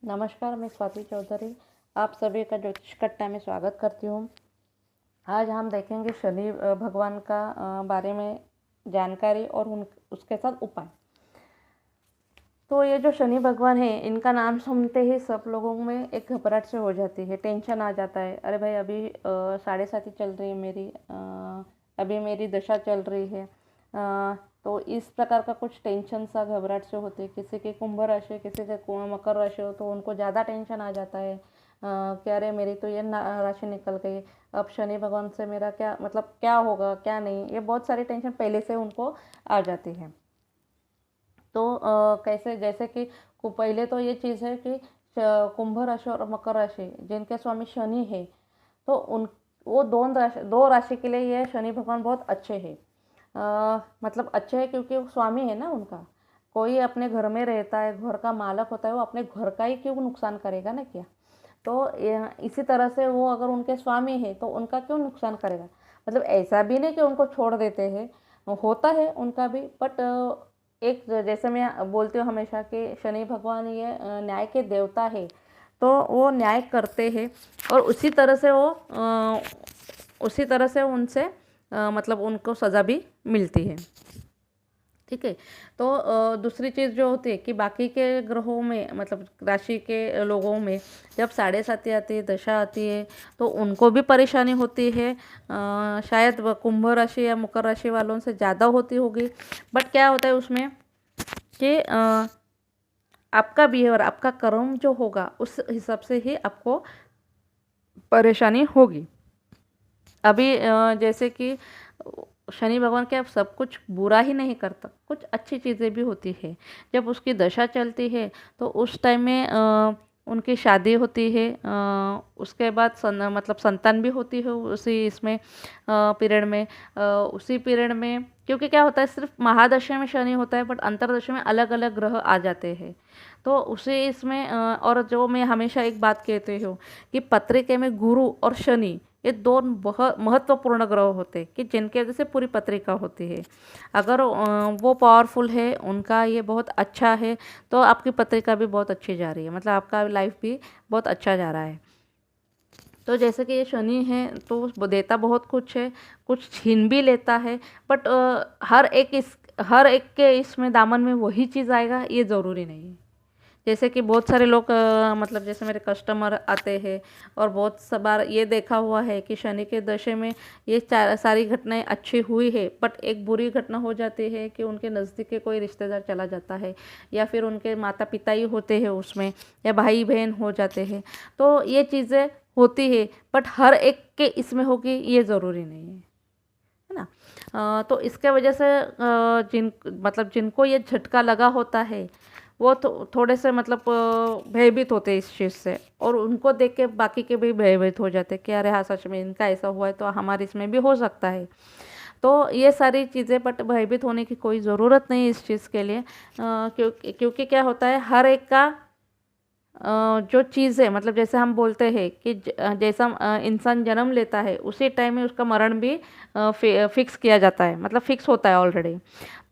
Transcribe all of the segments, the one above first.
नमस्कार, मैं स्वाति चौधरी आप सभी का ज्योतिष कट्टा में स्वागत करती हूँ। आज हम देखेंगे शनि भगवान का बारे में जानकारी और उसके साथ उपाय। तो ये जो शनि भगवान है, इनका नाम सुनते ही सब लोगों में एक घबराहट से हो जाती है, टेंशन आ जाता है। अरे भाई, अभी 7.5 चल रही है मेरी, अभी मेरी दशा चल रही है। तो इस प्रकार का कुछ टेंशन सा घबराहट से होते हैं। किसी के कुंभ राशि, किसी के मकर राशि हो तो उनको ज़्यादा टेंशन आ जाता है कि अरे मेरी तो ये राशि निकल गई, अब शनि भगवान से मेरा क्या मतलब, क्या होगा क्या नहीं, ये बहुत सारी टेंशन पहले से उनको आ जाती है। तो कैसे, जैसे कि पहले तो ये चीज़ है कि कुंभ राशि और मकर राशि जिनके स्वामी शनि है, तो उन वो दो राशि के लिए ये शनि भगवान बहुत अच्छे हैं। मतलब अच्छे है क्योंकि वो स्वामी है ना उनका। कोई अपने घर में रहता है, घर का मालक होता है, वो अपने घर का ही क्यों नुकसान करेगा ना, क्या? तो इसी तरह से वो अगर उनके स्वामी है तो उनका क्यों नुकसान करेगा। मतलब ऐसा भी नहीं कि उनको छोड़ देते हैं, होता है उनका भी, बट एक जैसे मैं बोलती हूँ हमेशा कि शनि भगवान ये न्याय के देवता है, तो वो न्याय करते हैं और उसी तरह से उनसे मतलब उनको सज़ा भी मिलती है। ठीक है। तो दूसरी चीज़ जो होती है कि बाकी के ग्रहों में, मतलब राशि के लोगों में जब 7.5 आती है, दशा आती है, तो उनको भी परेशानी होती है। शायद कुंभ राशि या मकर राशि वालों से ज़्यादा होती होगी। बट क्या होता है उसमें कि आपका बिहेवियर, आपका कर्म जो होगा उस हिसाब से ही आपको परेशानी होगी। अभी जैसे कि शनि भगवान क्या सब कुछ बुरा ही नहीं करता, कुछ अच्छी चीज़ें भी होती है। जब उसकी दशा चलती है तो उस टाइम में उनकी शादी होती है, उसके बाद मतलब संतान भी होती है उसी इसमें पीरियड में, उसी पीरियड में। क्योंकि क्या होता है, सिर्फ महादशा में शनि होता है, बट अंतरदशा में अलग अलग ग्रह आ जाते हैं। तो उसी इसमें और जो मैं हमेशा एक बात कहती हूँ कि पत्रिका में गुरु और शनि ये दो बहुत महत्वपूर्ण ग्रह होते हैं कि जिनके वजह से पूरी पत्रिका होती है। अगर वो पावरफुल है, उनका ये बहुत अच्छा है, तो आपकी पत्रिका भी बहुत अच्छी जा रही है, मतलब आपका लाइफ भी बहुत अच्छा जा रहा है। तो जैसे कि ये शनि है तो वो देता बहुत कुछ है, कुछ छीन भी लेता है, बट हर एक के इसमें दामन में वही चीज़ आएगा ये ज़रूरी नहीं है। जैसे कि बहुत सारे लोग मतलब जैसे मेरे कस्टमर आते हैं और बहुत सा बार ये देखा हुआ है कि शनि के दशे में ये सारी घटनाएं अच्छी हुई है, बट एक बुरी घटना हो जाती है कि उनके नज़दीक के कोई रिश्तेदार चला जाता है, या फिर उनके माता पिता ही होते हैं उसमें, या भाई बहन हो जाते हैं। तो ये चीज़ें होती है, बट हर एक के इसमें होगी ये ज़रूरी नहीं है ना। तो इसके वजह से जिनको ये झटका लगा होता है वो तो थोड़े से मतलब भयभीत होते हैं इस चीज़ से, और उनको देख के बाकी के भी भयभीत हो जाते हैं कि अरे हाँ, सच में इनका ऐसा हुआ है तो हमारे इसमें भी हो सकता है। तो ये सारी चीज़ें, बट भयभीत होने की कोई ज़रूरत नहीं इस चीज़ के लिए, क्योंकि क्या होता है, हर एक का जो चीज़ है, मतलब जैसे हम बोलते हैं कि जैसा इंसान जन्म लेता है उसी टाइम में उसका मरण भी फिक्स किया जाता है, मतलब फिक्स होता है ऑलरेडी।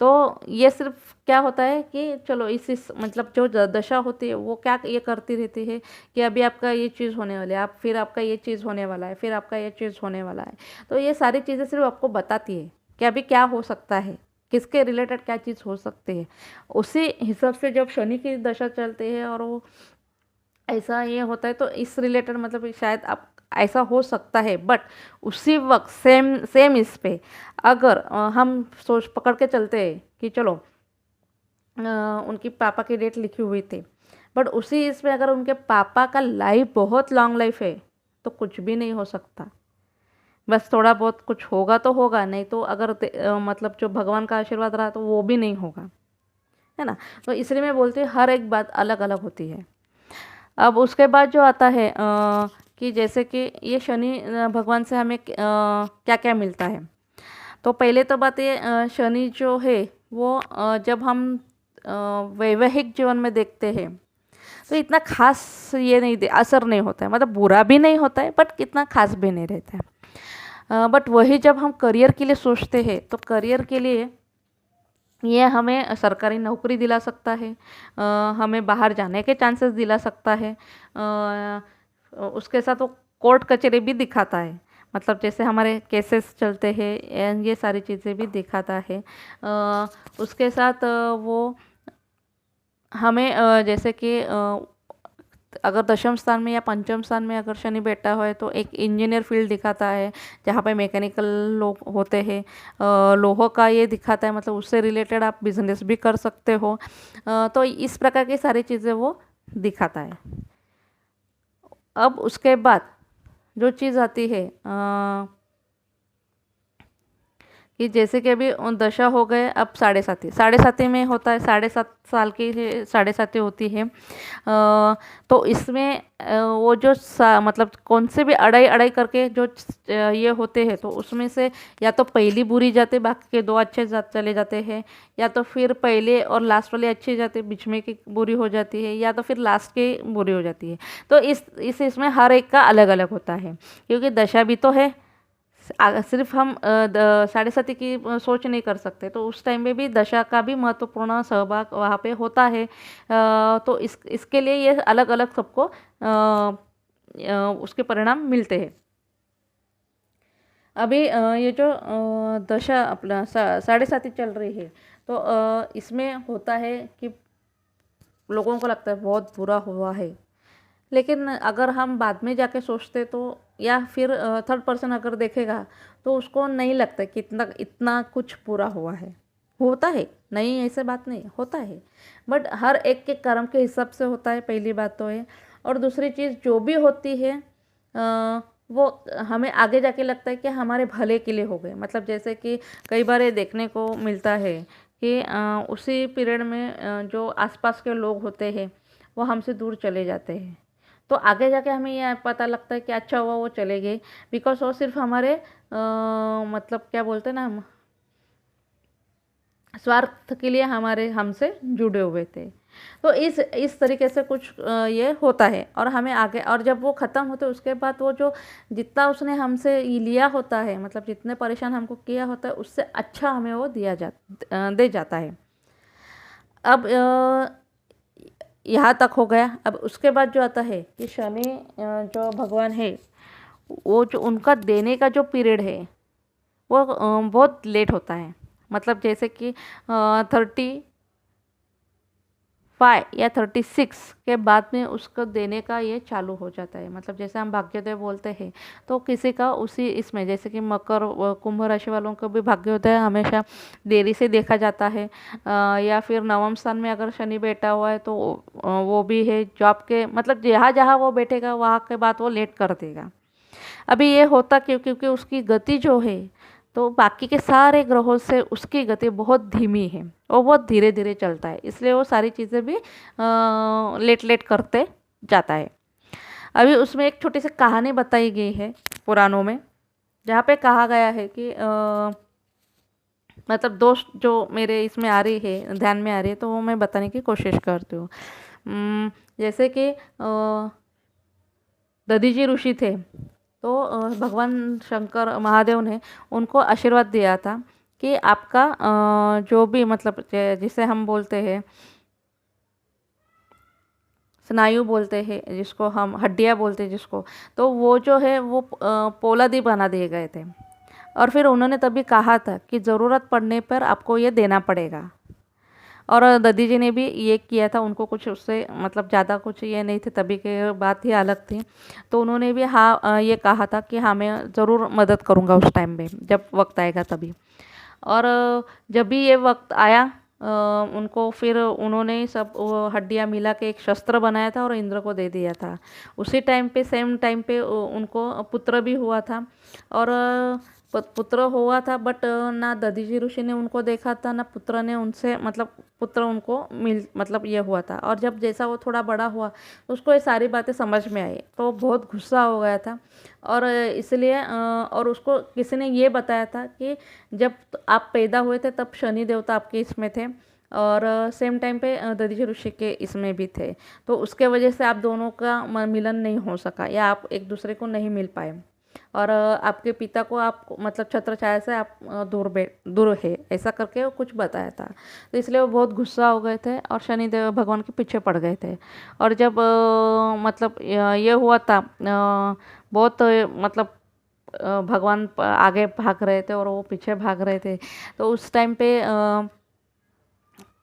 तो ये सिर्फ क्या होता है कि चलो इस मतलब जो दशा होती है वो क्या ये करती रहती है कि अभी आपका ये चीज़ होने वाली है, आप फिर आपका ये चीज़ होने वाला है, फिर आपका ये चीज़ होने वाला है। तो ये सारी चीज़ें सिर्फ आपको बताती है कि अभी क्या हो सकता है, किसके रिलेटेड क्या चीज़ हो सकती है। उसी हिसाब से जब शनि की दशा चलती है और वो ऐसा ये होता है तो इस रिलेटेड मतलब शायद आप ऐसा हो सकता है, बट उसी वक्त सेम सेम इस पे अगर हम सोच पकड़ के चलते हैं कि चलो उनकी पापा की डेट लिखी हुई थी, बट उसी इसमें अगर उनके पापा का लाइफ बहुत लॉन्ग लाइफ है तो कुछ भी नहीं हो सकता। बस थोड़ा बहुत कुछ होगा तो होगा, नहीं तो अगर मतलब जो भगवान का आशीर्वाद रहा तो वो भी नहीं होगा, है ना। तो इसलिए मैं बोलती हूँ हर एक बात अलग अलग होती है। अब उसके बाद जो आता है कि जैसे कि ये शनि भगवान से हमें क्या क्या मिलता है। तो पहले तो बात ये, शनि जो है वो जब हम वैवाहिक जीवन में देखते हैं तो इतना खास ये नहीं असर नहीं होता है, मतलब बुरा भी नहीं होता है बट कितना खास भी नहीं रहता है। बट वही जब हम करियर के लिए सोचते हैं तो करियर के लिए ये हमें सरकारी नौकरी दिला सकता है, हमें बाहर जाने के चांसेस दिला सकता है। उसके साथ वो कोर्ट कचहरी भी दिखाता है, मतलब जैसे हमारे केसेस चलते हैं, ये सारी चीज़ें भी दिखाता है। उसके साथ वो हमें जैसे कि अगर दशम स्थान में या पंचम स्थान में अगर शनि बैठा है तो एक इंजीनियर फील्ड दिखाता है, जहाँ पे मैकेनिकल लोग होते हैं। लोहो का ये दिखाता है, मतलब उससे रिलेटेड आप बिजनेस भी कर सकते हो। तो इस प्रकार की सारी चीज़ें वो दिखाता है। अब उसके बाद जो चीज़ आती है कि जैसे कि अभी दशा हो गए, अब साढ़े साथी में होता है, 7.5 साल की साढ़े साथी होती है। तो इसमें वो जो मतलब कौन से भी अड़ाई अड़ाई करके जो ये होते हैं, तो उसमें से या तो पहली बुरी जाते, बाकी के 2 अच्छे चले जाते हैं, या तो फिर पहले और लास्ट वाले अच्छे जाते, बीच में की बुरी हो जाती है, या तो फिर लास्ट की बुरी हो जाती है। तो इसमें हर एक का अलग अलग होता है, क्योंकि दशा भी तो है। सिर्फ हम साढ़े साथी की सोच नहीं कर सकते, तो उस टाइम में भी दशा का भी महत्वपूर्ण सहभाग वहाँ पे होता है। तो इसके लिए ये अलग अलग सबको उसके परिणाम मिलते हैं। अभी ये जो दशा अपना साढ़े साथी चल रही है, तो इसमें होता है कि लोगों को लगता है बहुत बुरा हुआ है, लेकिन अगर हम बाद में जाके सोचते तो, या फिर थर्ड पर्सन अगर देखेगा तो उसको नहीं लगता कि इतना कुछ पूरा हुआ है। होता है, नहीं ऐसे बात नहीं, होता है, बट हर एक के कर्म के हिसाब से होता है, पहली बात तो है। और दूसरी चीज़ जो भी होती है वो हमें आगे जाके लगता है कि हमारे भले के लिए हो गए। मतलब जैसे कि कई बार ये देखने को मिलता है कि उसी पीरियड में जो आसपास के लोग होते हैं वो हमसे दूर चले जाते हैं, तो आगे जाके हमें यह पता लगता है कि अच्छा हुआ वो चले गए, बिकॉज वो सिर्फ हमारे मतलब क्या बोलते हैं ना, हम स्वार्थ के लिए हमसे जुड़े हुए थे। तो इस तरीके से कुछ ये होता है, और हमें आगे, और जब वो ख़त्म होते उसके बाद वो जो जितना उसने हमसे लिया होता है, मतलब जितने परेशान हमको किया होता है, उससे अच्छा हमें वो दे जाता है। अब यहाँ तक हो गया। अब उसके बाद जो आता है कि शनि जो भगवान है, वो जो उनका देने का जो पीरियड है वो बहुत लेट होता है। मतलब जैसे कि 35 या 36 के बाद में उसको देने का ये चालू हो जाता है। मतलब जैसे हम भाग्योदय बोलते हैं, तो किसी का उसी इसमें, जैसे कि मकर कुंभ राशि वालों को भी भाग्योदय हमेशा देरी से देखा जाता है। या फिर नवम स्थान में अगर शनि बैठा हुआ है तो वो भी है जॉब के, मतलब जहाँ जहाँ वो बैठेगा वहाँ के बाद वो लेट कर देगा। अभी ये होता क्यों? क्योंकि उसकी गति जो है, तो बाकी के सारे ग्रहों से उसकी गति बहुत धीमी है, वो बहुत धीरे धीरे चलता है, इसलिए वो सारी चीज़ें भी लेट लेट करते जाता है। अभी उसमें एक छोटी सी कहानी बताई गई है पुराणों में, जहाँ पे कहा गया है कि मतलब दोस्त जो मेरे इसमें आ रही है, ध्यान में आ रही है, तो वो मैं बताने की कोशिश करती हूँ। जैसे कि दधीजी ऋषि थे, तो भगवान शंकर महादेव ने उनको आशीर्वाद दिया था कि आपका जो भी, मतलब जिसे हम बोलते हैं स्नायु बोलते हैं, जिसको हम हड्डियाँ बोलते हैं जिसको, तो वो जो है वो पोलादी बना दिए गए थे। और फिर उन्होंने तभी कहा था कि ज़रूरत पड़ने पर आपको ये देना पड़ेगा। और ददी जी ने भी ये किया था, उनको कुछ उससे मतलब ज़्यादा कुछ ये नहीं थे, तभी के बात ही अलग थी। तो उन्होंने भी हाँ ये कहा था कि हाँ मैं ज़रूर मदद करूँगा उस टाइम में जब वक्त आएगा तभी। और जब भी ये वक्त आया, उनको फिर उन्होंने सब हड्डियाँ मिला के एक शस्त्र बनाया था और इंद्र को दे दिया था। उसी टाइम पे, सेम टाइम पे उनको पुत्र भी हुआ था। और पुत्र हुआ था, बट ना दधीजी ऋषि ने उनको देखा था, ना पुत्र ने उनसे, मतलब पुत्र उनको मतलब ये हुआ था। और जब जैसा वो थोड़ा बड़ा हुआ तो उसको ये सारी बातें समझ में आई, तो बहुत गुस्सा हो गया था। और इसलिए और उसको किसी ने ये बताया था कि जब आप पैदा हुए थे तब शनि देवता आपके इसमें थे, और सेम टाइम पे दधीची ऋषि के इसमें भी थे, तो उसके वजह से आप दोनों का मिलन नहीं हो सका, या आप एक दूसरे को नहीं मिल पाए। और आपके पिता को आप मतलब छत्र छाया से आप दूर है, ऐसा करके वो कुछ बताया था। तो इसलिए वो बहुत गुस्सा हो गए थे और शनिदेव भगवान के पीछे पड़ गए थे। और जब मतलब ये हुआ था, बहुत मतलब भगवान आगे भाग रहे थे और वो पीछे भाग रहे थे। तो उस टाइम पे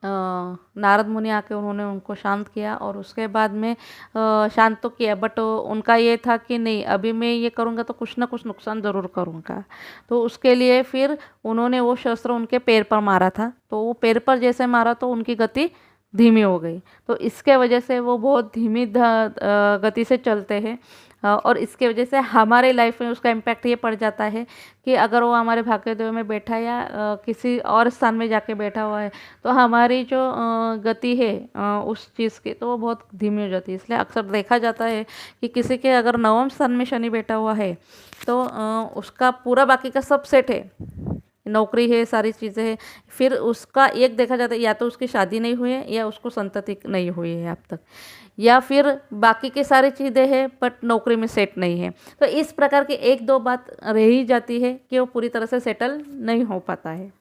नारद मुनि आके उन्होंने उनको शांत किया, और उसके बाद में शांत तो किया, बट उनका ये था कि नहीं, अभी मैं ये करूँगा तो कुछ ना कुछ नुकसान ज़रूर करूँगा। तो उसके लिए फिर उन्होंने वो शस्त्र उनके पैर पर मारा था। तो वो पैर पर जैसे मारा तो उनकी गति धीमी हो गई। तो इसके वजह से वो बहुत धीमी गति से चलते हैं। और इसके वजह से हमारे लाइफ में उसका इम्पैक्ट ये पड़ जाता है कि अगर वो हमारे भाग्योदय में बैठा है या किसी और स्थान में जाके बैठा हुआ है, तो हमारी जो गति है उस चीज़ की, तो वो बहुत धीमी हो जाती है। इसलिए अक्सर देखा जाता है कि किसी के अगर नवम स्थान में शनि बैठा हुआ है तो उसका पूरा बाकी का सब सेट है, नौकरी है, सारी चीज़ें हैं, फिर उसका एक देखा जाता है या तो उसकी शादी नहीं हुई है या उसको संतति नहीं हुई है अब तक, या फिर बाकी की सारी चीज़ें हैं बट नौकरी में सेट नहीं है। तो इस प्रकार की एक दो बात रह ही जाती है कि वो पूरी तरह से सेटल नहीं हो पाता है।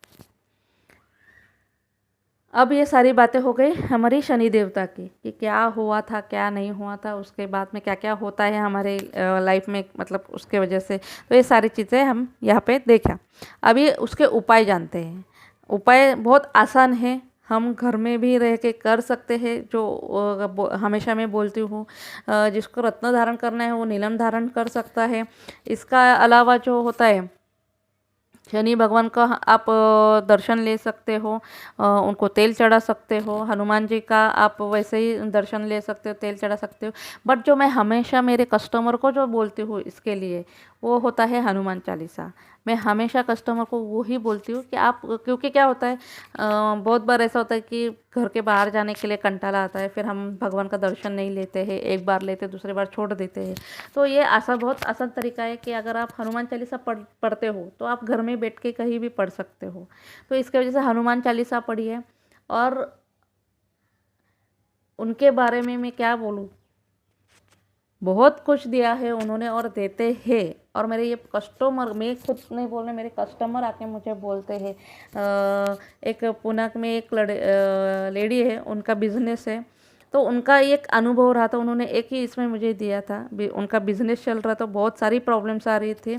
अब ये सारी बातें हो गई हमारी शनि देवता की कि क्या हुआ था क्या नहीं हुआ था, उसके बाद में क्या क्या होता है हमारे लाइफ में, मतलब उसके वजह से। तो ये सारी चीज़ें हम यहाँ पे देखा। अभी उसके उपाय जानते हैं। उपाय बहुत आसान है, हम घर में भी रह के कर सकते हैं। जो हमेशा मैं बोलती हूँ, जिसको रत्न धारण करना है वो नीलम धारण कर सकता है। इसका अलावा जो होता है, शनि भगवान का आप दर्शन ले सकते हो, उनको तेल चढ़ा सकते हो। हनुमान जी का आप वैसे ही दर्शन ले सकते हो, तेल चढ़ा सकते हो। बट जो मैं हमेशा मेरे कस्टमर को जो बोलती हूँ इसके लिए, वो होता है हनुमान चालीसा। मैं हमेशा कस्टमर को वो ही बोलती हूँ कि आप, क्योंकि क्या होता है, बहुत बार ऐसा होता है कि घर के बाहर जाने के लिए कंटाला आता है, फिर हम भगवान का दर्शन नहीं लेते हैं, एक बार लेते दूसरी बार छोड़ देते हैं। तो ये बहुत आसान तरीका है कि अगर आप हनुमान चालीसा पढ़ते हो तो आप घर में बैठ के कहीं भी पढ़ सकते हो। तो इसके वजह से हनुमान चालीसा पढ़िए। और उनके बारे में मैं क्या बोलूँ, बहुत कुछ दिया है उन्होंने और देते हैं। और मेरे ये कस्टमर, मैं खुद नहीं बोल रही, मेरे कस्टमर आके मुझे बोलते हैं। एक पुणे में एक लेडी है, उनका बिजनेस है, तो उनका एक अनुभव रहा था, उन्होंने एक ही इसमें मुझे दिया था। उनका बिजनेस चल रहा था, बहुत सारी प्रॉब्लम्स आ रही थी,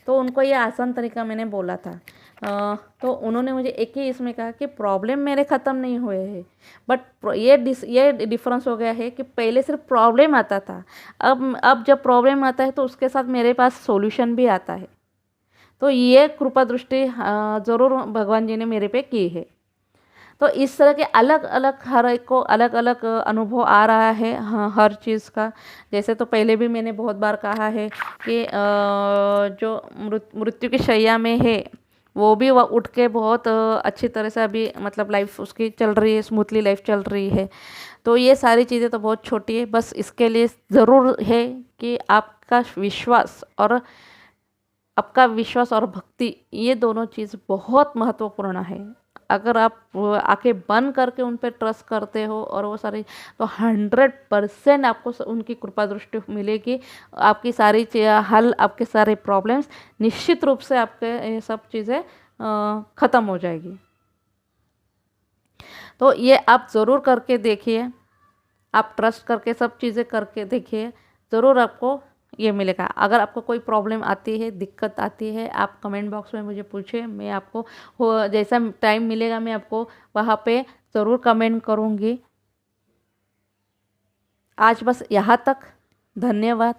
तो उनको ये आसान तरीका मैंने बोला था। तो उन्होंने मुझे एक ही इसमें कहा कि प्रॉब्लम मेरे ख़त्म नहीं हुए हैं, बट ये डिफरेंस हो गया है कि पहले सिर्फ प्रॉब्लम आता था, अब जब प्रॉब्लम आता है तो उसके साथ मेरे पास सॉल्यूशन भी आता है। तो ये कृपा दृष्टि ज़रूर भगवान जी ने मेरे पे की है। तो इस तरह के अलग अलग, हर एक को अलग अलग अनुभव आ रहा है, हाँ, हर चीज़ का। जैसे तो पहले भी मैंने बहुत बार कहा है कि जो मृत्यु की शैया में है, वो भी वह उठ के बहुत अच्छी तरह से अभी मतलब लाइफ उसकी चल रही है, स्मूथली लाइफ चल रही है। तो ये सारी चीज़ें तो बहुत छोटी है, बस इसके लिए ज़रूर है कि आपका विश्वास और भक्ति, ये दोनों चीज़ बहुत महत्वपूर्ण है। अगर आप आंखें बंद करके उन पर ट्रस्ट करते हो और वो सारी, तो 100% आपको उनकी कृपा दृष्टि मिलेगी। आपकी सारी हल, आपके सारे प्रॉब्लम्स निश्चित रूप से आपके ये सब चीज़ें ख़त्म हो जाएगी। तो ये आप ज़रूर करके देखिए, आप ट्रस्ट करके सब चीज़ें करके देखिए, ज़रूर आपको ये मिलेगा। अगर आपको कोई प्रॉब्लम आती है, दिक्कत आती है, आप कमेंट बॉक्स में मुझे पूछिए, मैं आपको जैसा टाइम मिलेगा मैं आपको वहाँ पे ज़रूर कमेंट करूँगी। आज बस यहाँ तक, धन्यवाद।